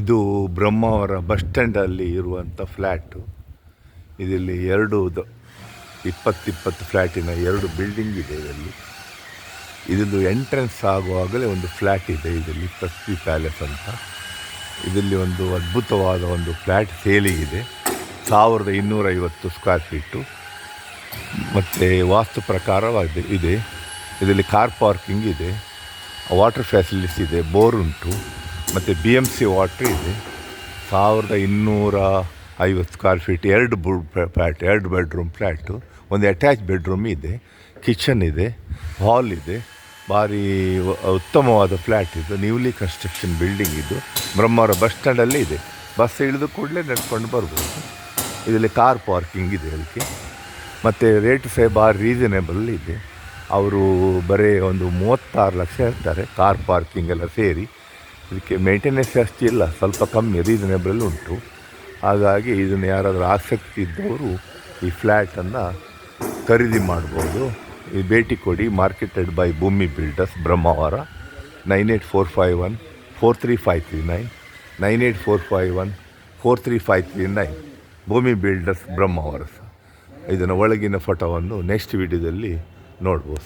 ಇದು ಬ್ರಹ್ಮಾವರ ಬಸ್ ಸ್ಟ್ಯಾಂಡಲ್ಲಿ ಇರುವಂಥ ಫ್ಲ್ಯಾಟು. ಇದರಲ್ಲಿ 20 ಫ್ಲ್ಯಾಟಿನ 2 ಬಿಲ್ಡಿಂಗ್ ಇದೆ. ಇದರಲ್ಲಿ ಎಂಟ್ರೆನ್ಸ್ ಆಗುವಾಗಲೇ ಒಂದು ಫ್ಲ್ಯಾಟ್ ಇದೆ. ಇದರಲ್ಲಿ ಪೃಥ್ವಿ ಪ್ಯಾಲೇಸ್ ಅಂತ. ಇದರಲ್ಲಿ ಒಂದು ಅದ್ಭುತವಾದ ಒಂದು ಫ್ಲ್ಯಾಟ್ ಸೇಲಿಗಿದೆ. 1250 ಸ್ಕ್ವೇರ್ ಫೀಟು ಮತ್ತು ವಾಸ್ತು ಪ್ರಕಾರವಾಗಿದೆ ಇದೆ. ಇದರಲ್ಲಿ ಕಾರ್ ಪಾರ್ಕಿಂಗ್ ಇದೆ, ವಾಟರ್ ಫೆಸಿಲಿಟೀಸ್ ಇದೆ, ಬೋರ್ ಉಂಟು ಮತ್ತು BMC ವಾಟ್ರ್ ಇದೆ. 1250 square feet 2 flat, 2 bedroom flat, ಒಂದು ಅಟ್ಯಾಚ್ ಬೆಡ್ರೂಮ್ ಇದೆ, ಕಿಚನ್ ಇದೆ, ಹಾಲ್ ಇದೆ. ಭಾರಿ ಉತ್ತಮವಾದ ಫ್ಲ್ಯಾಟ್ ಇದು. ನ್ಯೂಲಿ ಕನ್ಸ್ಟ್ರಕ್ಷನ್ ಬಿಲ್ಡಿಂಗ್ ಇದು. ಬ್ರಹ್ಮಾವರ ಬಸ್ ಸ್ಟ್ಯಾಂಡಲ್ಲೇ ಇದೆ. ಬಸ್ ಇಳಿದು ಕೂಡಲೇ ನಡ್ಕೊಂಡು ಬರ್ಬೋದು. ಇದರಲ್ಲಿ ಕಾರ್ ಪಾರ್ಕಿಂಗ್ ಇದೆ ಅದಕ್ಕೆ. ಮತ್ತು ರೇಟ್ ಭಾರಿ ರೀಸನೇಬಲ್ ಇದೆ. ಅವರು ಬರೀ ಒಂದು 36 ಲಕ್ಷ ಹೇಳ್ತಾರೆ ಕಾರ್ ಪಾರ್ಕಿಂಗ್ ಎಲ್ಲ ಸೇರಿ. ಇದಕ್ಕೆ ಮೇಂಟೆನೆನ್ಸ್ ಅಷ್ಟಿಲ್ಲ, ಸ್ವಲ್ಪ ಕಮ್ಮಿ, ರೀಸನೇಬಲ್ ಉಂಟು. ಹಾಗಾಗಿ ಇದನ್ನು ಯಾರಾದರೂ ಆಸಕ್ತಿ ಇದ್ದವರು ಈ ಫ್ಲ್ಯಾಟನ್ನು ಖರೀದಿ ಮಾಡ್ಬೋದು. ಈ ಭೇಟಿ ಕೊಡಿ. ಮಾರ್ಕೆಟೆಡ್ ಬೈ ಭೂಮಿ ಬಿಲ್ಡರ್ಸ್, ಬ್ರಹ್ಮಾವರ. 9845143539 9845143539 ಭೂಮಿ ಬಿಲ್ಡರ್ಸ್ ಬ್ರಹ್ಮಾವರ. ಇದನ್ನು ಒಳಗಿನ ಫೋಟೋವನ್ನು ನೆಕ್ಸ್ಟ್ ವಿಡಿಯೋದಲ್ಲಿ ನೋಡ್ಬೋದು.